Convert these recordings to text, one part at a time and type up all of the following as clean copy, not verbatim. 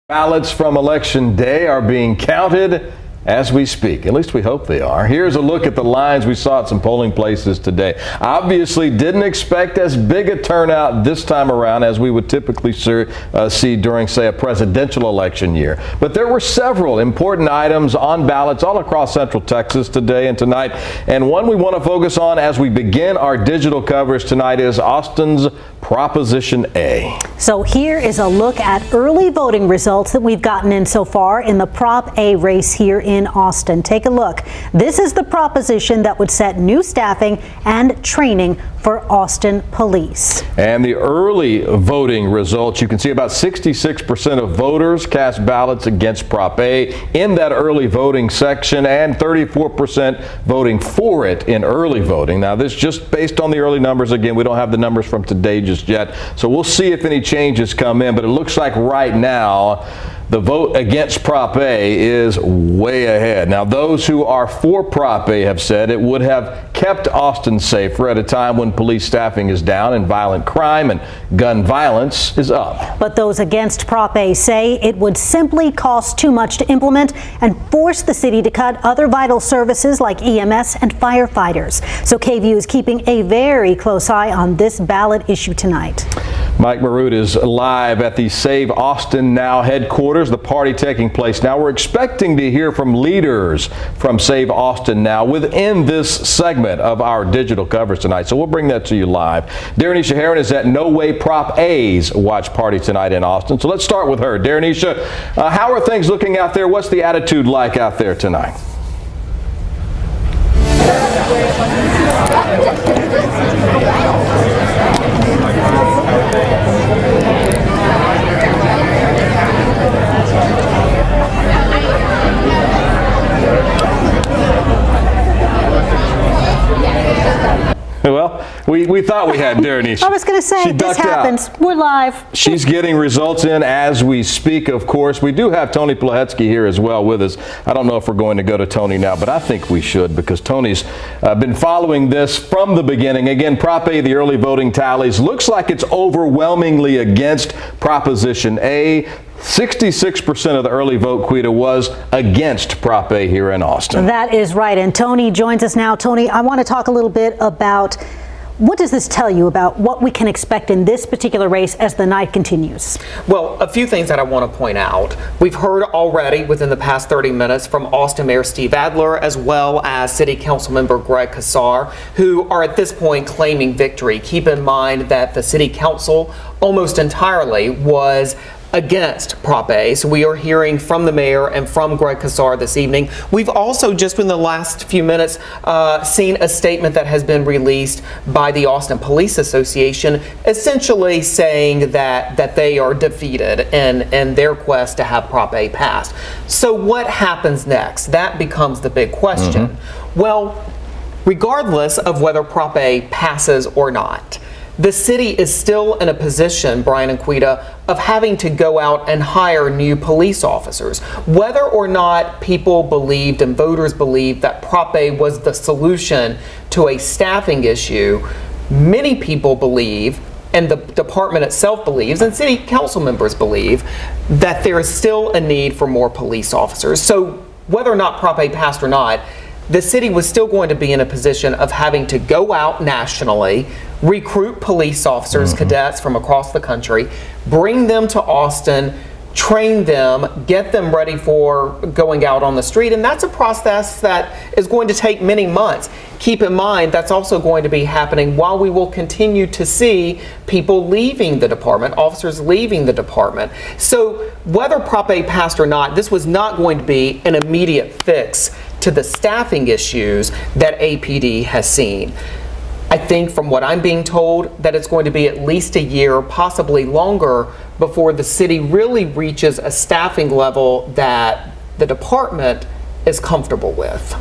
Ballots from Election Day are being counted as we speak. At least we hope they are. Here's a look at the lines we saw at some polling places today. Obviously didn't expect as big a turnout this time around as we would typically see during, say, a presidential election year. But there were several important items on ballots all across Central Texas today and tonight. And one we want to focus on as we begin our digital coverage tonight is Austin's Proposition A. So here is a look at early voting results that we've gotten in so far in the Prop A race here in Austin. Take a look. This is the proposition that would set new staffing and training for Austin police. And the early voting results, you can see about 66% of voters cast ballots against Prop A in that early voting section and 34% voting for it in early voting. Now this just based on the early numbers. Again, we don't have the numbers from today just yet, so we'll see if any changes come in, but it looks like right now the vote against Prop A is way ahead. Now, those who are for Prop A have said it would have kept Austin safer at a time when police staffing is down and violent crime and gun violence is up. But those against Prop A say it would simply cost too much to implement and force the city to cut other vital services like EMS and firefighters. So KVUE is keeping a very close eye on this ballot issue tonight. Mike Marut is live at the Save Austin Now headquarters, the party taking place now. We're expecting to hear from leaders from Save Austin Now within this segment of our digital coverage tonight. So we'll bring that to you live. Darrenisha Heron is at No Way Prop A's watch party tonight in Austin. So let's start with her. Darrenisha, how are things looking out there? What's the attitude like out there tonight? Well, we thought we had Darrenisha. I was going to say, this happens. We're live. She's getting results in as we speak, of course. We do have Tony Plahetsky here as well with us. I don't know if we're going to go to Tony now, but I think we should because Tony's been following this from the beginning. Again, Prop A, the early voting tallies, looks like it's overwhelmingly against Proposition A. 66% of the early vote, Quita, was against Prop A here in Austin. That is right. And Tony joins us now. Tony, I want to talk a little bit about what does this tell you about what we can expect in this particular race as the night continues? Well, a few things that I want to point out. We've heard already within the past 30 minutes from Austin Mayor Steve Adler as well as City Council Member Greg Casar, who are at this point claiming victory. Keep in mind that the City Council almost entirely was against Prop A. So we are hearing from the mayor and from Greg Casar this evening. We've also just in the last few minutes seen a statement that has been released by the Austin Police Association, essentially saying that they are defeated in their quest to have Prop A passed. So what happens next? That becomes the big question. Well, regardless of whether Prop A passes or not, the city is still in a position, Brian and Quita, of having to go out and hire new police officers. Whether or not people believed and voters believed that Prop A was the solution to a staffing issue, many people believe, and the department itself believes, and city council members believe, that there is still a need for more police officers. So whether or not Prop A passed or not, the city was still going to be in a position of having to go out nationally, recruit police officers, cadets from across the country, bring them to Austin, train them, get them ready for going out on the street. And that's a process that is going to take many months. Keep in mind, that's also going to be happening while we will continue to see people leaving the department, officers leaving the department. So whether Prop A passed or not, this was not going to be an immediate fix to the staffing issues that APD has seen. I think from what I'm being told that it's going to be at least a year, possibly longer, before the city really reaches a staffing level that the department is comfortable with.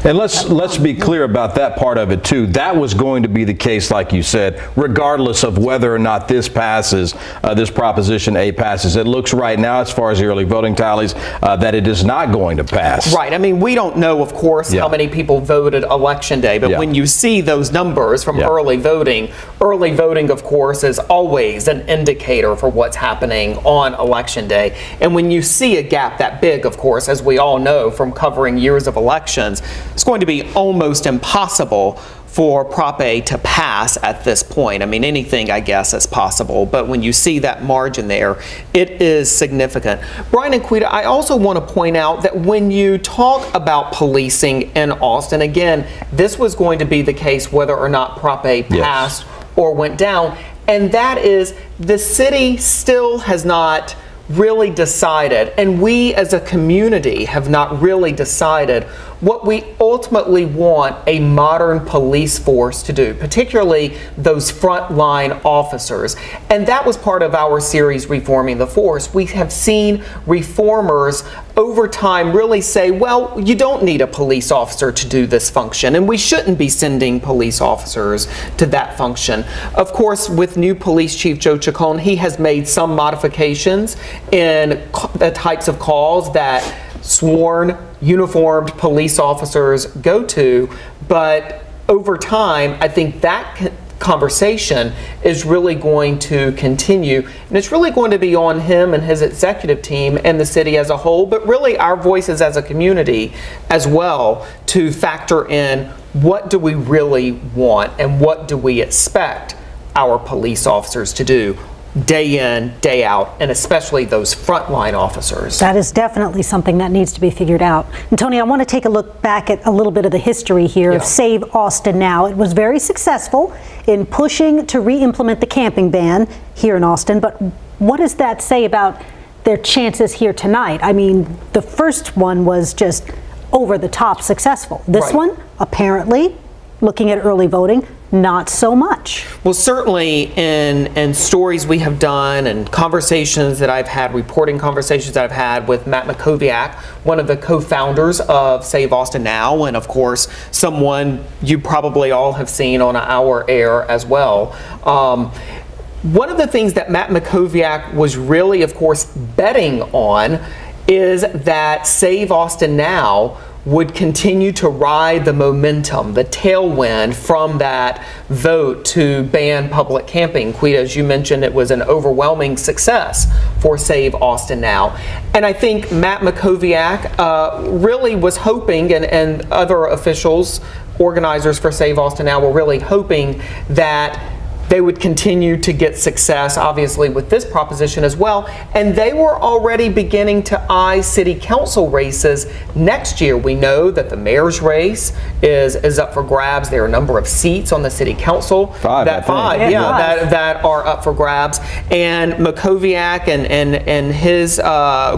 And let's be clear about that part of it too. That was going to be the case, like you said, regardless of whether or not this passes, this Proposition A passes. It looks right now, as far as the early voting tallies, that it is not going to pass. Right. I mean, we don't know, of course, how many people voted Election Day, but when you see those numbers from early voting, of course, is always an indicator for what's happening on Election Day. And when you see a gap that big, of course, as we all know from covering years of elections, it's going to be almost impossible for Prop A to pass at this point. I mean, anything, I guess, is possible, but when you see that margin there, it is significant. Brian and Quita, I also want to point out that when you talk about policing in Austin, again, this was going to be the case whether or not Prop A passed or went down, and that is the city still has not really decided, and we as a community have not really decided what we ultimately want a modern police force to do, particularly those frontline officers. And that was part of our series, Reforming the Force. We have seen reformers over time really say, well, you don't need a police officer to do this function, and we shouldn't be sending police officers to that function. Of course, with new Police Chief Joe Chacon, he has made some modifications in the types of calls that sworn, uniformed police officers go to, but over time, I think that conversation is really going to continue, and it's really going to be on him and his executive team and the city as a whole, but really our voices as a community as well, to factor in what do we really want and what do we expect our police officers to do day in, day out, and especially those frontline officers. That is definitely something that needs to be figured out. And Tony, I want to take a look back at a little bit of the history here of Save Austin Now. It was very successful in pushing to re-implement the camping ban here in Austin, but what does that say about their chances here tonight? I mean, the first one was just over the top successful. This one, apparently, looking at early voting, not so much. Well, certainly in stories we have done and conversations that I've had, reporting conversations that I've had with Matt Mackowiak, one of the co-founders of Save Austin Now, and of course, someone you probably all have seen on our air as well. One of the things that Matt Mackowiak was really, of course, betting on is that Save Austin Now would continue to ride the momentum, the tailwind from that vote to ban public camping. Quita, as you mentioned, it was an overwhelming success for Save Austin Now. And I think Matt Mackowiak really was hoping, and other officials, organizers for Save Austin Now were really hoping that they would continue to get success, obviously, with this proposition as well. And they were already beginning to eye city council races next year. We know that the mayor's race is up for grabs. There are a number of seats on the city council. That are up for grabs. And Mackowiak and his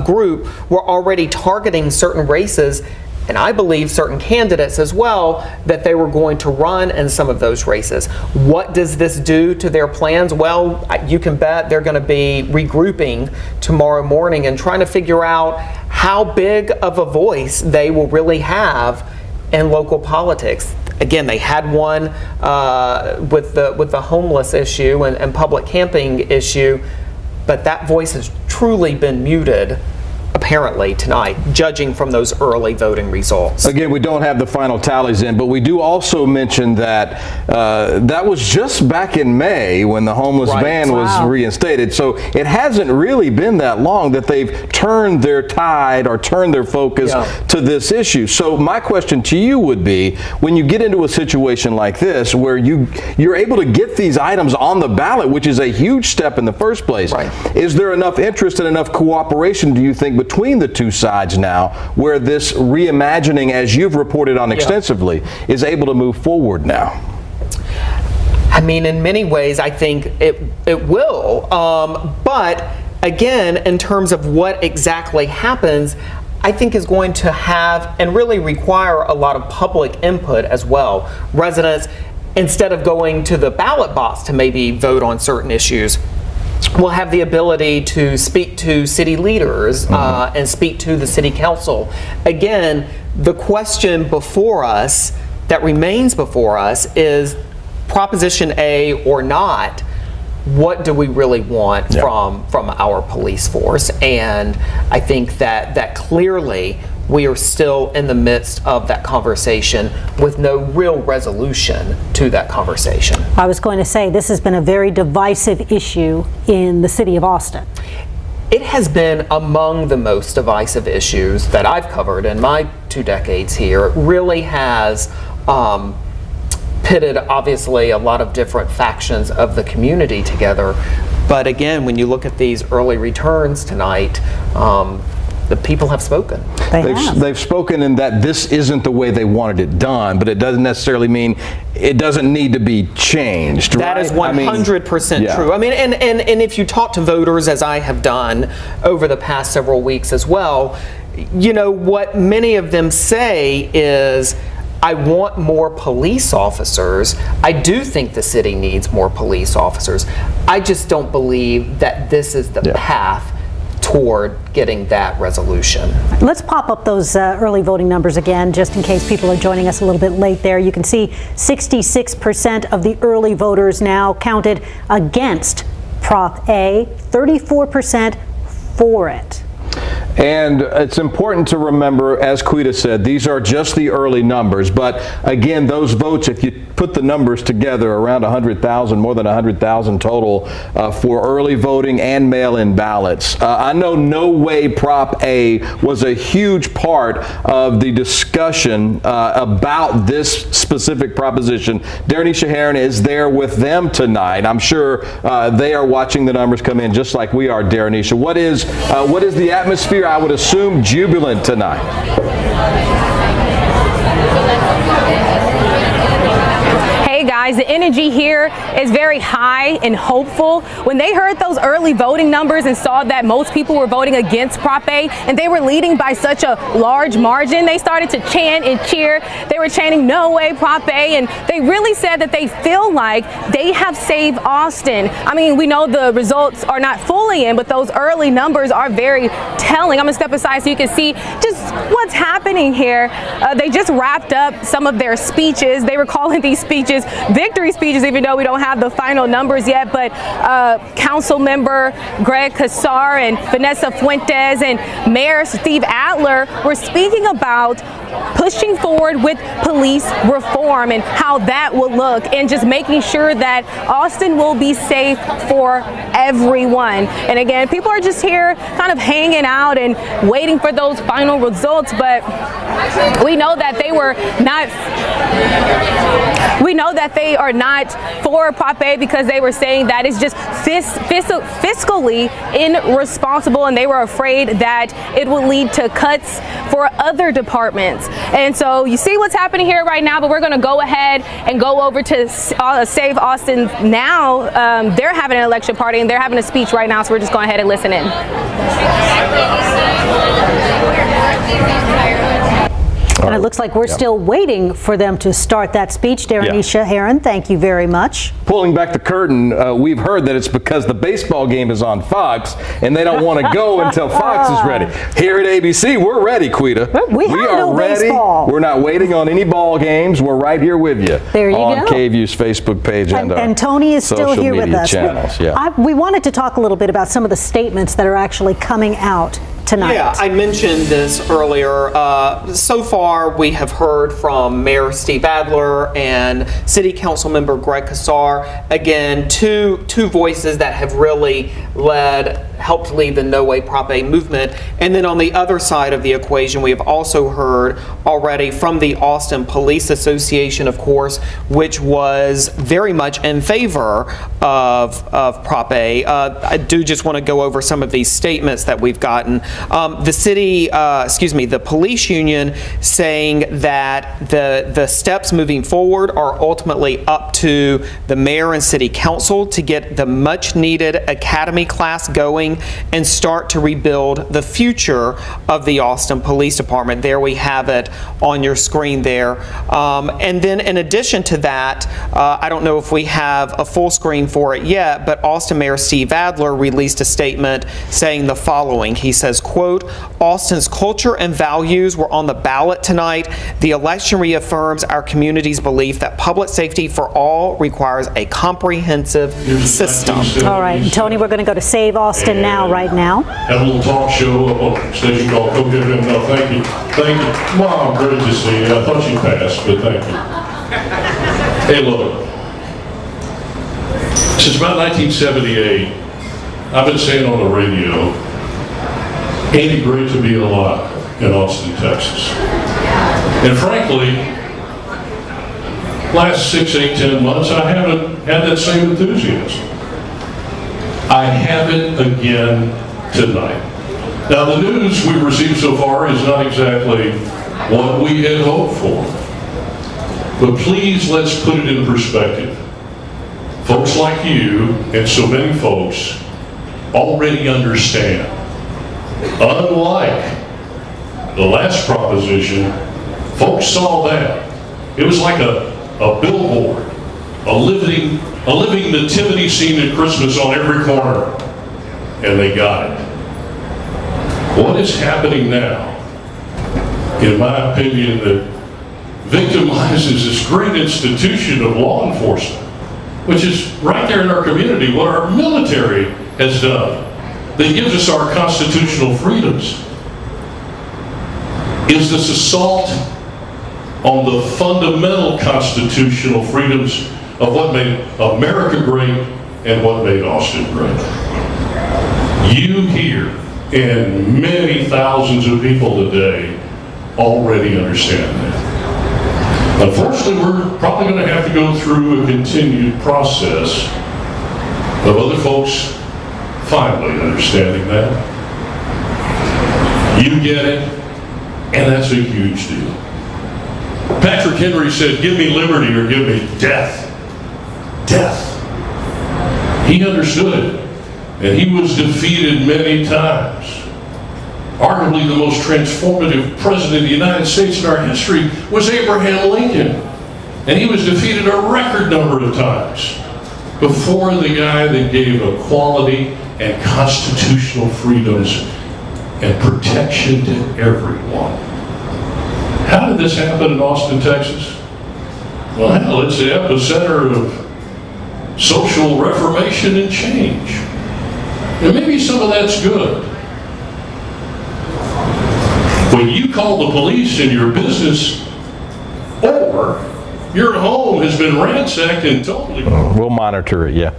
group were already targeting certain races, and I believe certain candidates as well, that they were going to run in some of those races. What does this do to their plans? Well, you can bet they're going to be regrouping tomorrow morning and trying to figure out how big of a voice they will really have in local politics. Again, they had one with the homeless issue and public camping issue, but that voice has truly been muted, apparently, tonight, judging from those early voting results. Again, we don't have the final tallies in, but we do also mention that that was just back in May when the homeless ban was reinstated. So it hasn't really been that long that they've turned their tide or turned their focus to this issue. So my question to you would be, when you get into a situation like this where you're able to get these items on the ballot, which is a huge step in the first place, is there enough interest and enough cooperation, do you think, between the two sides now, where this reimagining, as you've reported on extensively, is able to move forward now? I mean, in many ways, I think it will. But again, in terms of what exactly happens, I think is going to have and really require a lot of public input as well. Residents, instead of going to the ballot box to maybe vote on certain issues, will have the ability to speak to city leaders and speak to the city council. Again, the question before us, that remains before us, is Proposition A or not, what do we really want from our police force? And I think that clearly we are still in the midst of that conversation with no real resolution to that conversation. I was going to say, this has been a very divisive issue in the city of Austin. It has been among the most divisive issues that I've covered in my 2 decades here. It really has pitted, obviously, a lot of different factions of the community together. But again, when you look at these early returns tonight, the people have spoken. They've spoken in that this isn't the way they wanted it done, but it doesn't necessarily mean it doesn't need to be changed. That is 100% true. I mean, and if you talk to voters, as I have done over the past several weeks as well, you know, what many of them say is, I want more police officers. I do think the city needs more police officers. I just don't believe that this is the path toward getting that resolution. Let's pop up those early voting numbers again, just in case people are joining us a little bit late there. You can see 66% of the early voters now counted against Prop A, 34% for it. And it's important to remember, as Quita said, these are just the early numbers. But again, those votes, if you put the numbers together, around 100,000, more than 100,000 total for early voting and mail-in ballots. I know No Way Prop A was a huge part of the discussion about this specific proposition. Darrenisha Heron is there with them tonight. I'm sure they are watching the numbers come in just like we are, Darrenisha. What is the atmosphere? I would assume jubilant tonight. Hey guys, the energy here is very high and hopeful. When they heard those early voting numbers and saw that most people were voting against Prop A and they were leading by such a large margin, they started to chant and cheer. They were chanting No Way Prop A, and they really said that they feel like they have saved Austin. I mean, we know the results are not fully in, but those early numbers are very telling. I'm gonna step aside so you can see just what's happening here. They just wrapped up some of their speeches. They were calling these speeches victory speeches, even though we don't have the final numbers yet. But Council Member Greg Casar and Vanessa Fuentes and Mayor Steve Adler were speaking about pushing forward with police reform and how that will look, and just making sure that Austin will be safe for everyone. And again, people are just here kind of hanging out and waiting for those final results, but we know that they are not for Prop A because they were saying that it's just fiscally irresponsible, and they were afraid that it will lead to cuts for other departments. And so you see what's happening here right now, but we're going to go ahead and go over to Save Austin now. They're having an election party and they're having a speech right now, so we're just going ahead and listen in. And it looks like we're still waiting for them to start that speech. Darrenisha Heron, thank you very much. Pulling back the curtain, we've heard that it's because the baseball game is on Fox and they don't want to go until Fox is ready. Here at ABC, we're ready, Quita. We are ready. Baseball. We're not waiting on any ball games. We're right here with you. There you on go. KVUE's Facebook page and Tony is still here with us. Channels. We wanted to talk a little bit about some of the statements that are actually coming out tonight. Yeah, I mentioned this earlier. So far, we have heard from Mayor Steve Adler and City Council Member Greg Casar. Again, two voices that have really helped lead the No Way Prop A movement. And then on the other side of the equation, we have also heard already from the Austin Police Association, of course, which was very much in favor of Prop A. I do just want to go over some of these statements that we've gotten. The police union saying that the steps moving forward are ultimately up to the mayor and city council to get the much needed academy class going going and start to rebuild the future of the Austin Police Department. There we have it on your screen there. And then in addition to that, I don't know if we have a full screen for it yet, but Austin Mayor Steve Adler released a statement saying the following. He says, quote, "Austin's culture and values were on the ballot tonight. The election reaffirms our community's belief that public safety for all requires a comprehensive system." All right, Tony, we're going to go to Save Austin now, right now. Have a little talk show up on a station called KVUE. No, thank you. Thank you. Mom, great to see you. I thought you passed, but thank you. Hey, look. Since about 1978, I've been saying on the radio, ain't it great to be alive in Austin, Texas? And frankly, last 6, 8, 10 months, I haven't had that same enthusiasm. I have it again tonight. Now, the news we've received so far is not exactly what we had hoped for. But please, let's put it in perspective. Folks like you and so many folks already understand. Unlike the last proposition, folks saw that. It was like a billboard, a living nativity scene at Christmas on every corner, and they got it. What is happening now, in my opinion, that victimizes this great institution of law enforcement, which is right there in our community, what our military has done, that gives us our constitutional freedoms, is this assault on the fundamental constitutional freedoms of what made America great and what made Austin great. You here and many thousands of people today already understand that. Unfortunately, we're probably going to have to go through a continued process of other folks finally understanding that. You get it, and that's a huge deal. Patrick Henry said, "Give me liberty or give me death." Death. He understood it, and he was defeated many times. Arguably the most transformative president of the United States in our history was Abraham Lincoln, and he was defeated a record number of times before the guy that gave equality and constitutional freedoms and protection to everyone. How did this happen in Austin, Texas? Well, it's the epicenter of social reformation and change. And maybe some of that's good. When you call the police in your business, or your home has been ransacked and totally... We'll monitor it, yeah.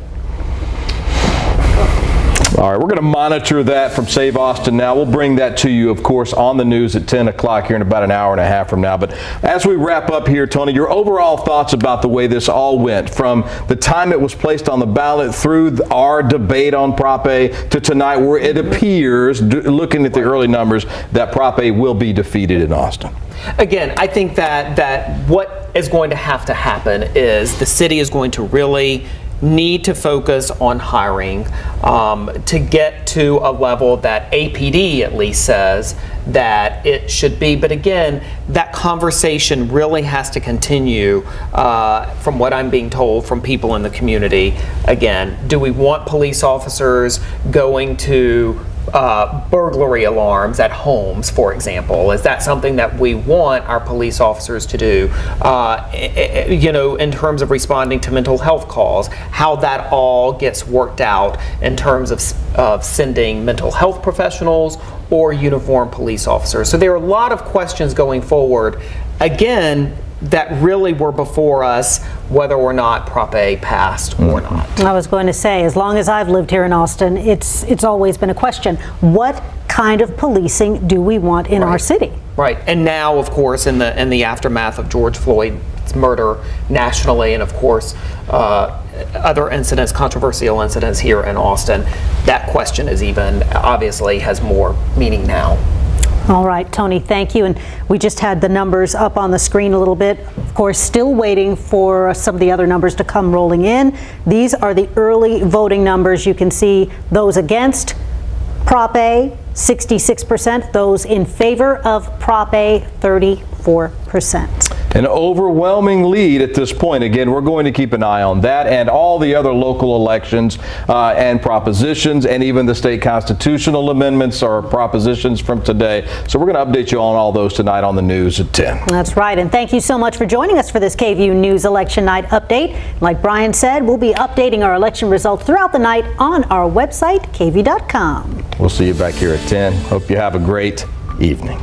All right, we're going to monitor that from Save Austin now. We'll bring that to you, of course, on the news at 10 o'clock here in about an hour and a half from now. But as we wrap up here, Tony, your overall thoughts about the way this all went from the time it was placed on the ballot through our debate on Prop A to tonight, where it appears, looking at the early numbers, that Prop A will be defeated in Austin. Again, I think that what is going to have to happen is the city is going to really need to focus on hiring to get to a level that APD at least says that it should be. But again, that conversation really has to continue from what I'm being told from people in the community. Again, do we want police officers going to burglary alarms at homes, for example? Is that something that we want our police officers to do? You know, in terms of responding to mental health calls, how that all gets worked out in terms of sending mental health professionals or uniformed police officers. So there are a lot of questions going forward, again, that really were before us, whether or not Prop A passed or not. I was going to say, as long as I've lived here in Austin, it's always been a question. What kind of policing do we want in our city? Right, and now, of course, in the aftermath of George Floyd's murder nationally, and of course, other incidents, controversial incidents here in Austin, that question is even, obviously, has more meaning now. All right, Tony, thank you. And we just had the numbers up on the screen a little bit. Of course, still waiting for some of the other numbers to come rolling in. These are the early voting numbers. You can see those against, Prop A, 66%. Those in favor of Prop A, 34%. An overwhelming lead at this point. Again, we're going to keep an eye on that and all the other local elections and propositions, and even the state constitutional amendments or propositions from today. So we're going to update you on all those tonight on the news at 10. That's right. And thank you so much for joining us for this KVUE News Election Night update. Like Brian said, we'll be updating our election results throughout the night on our website, KVUE.com. We'll see you back here at 10. Hope you have a great evening.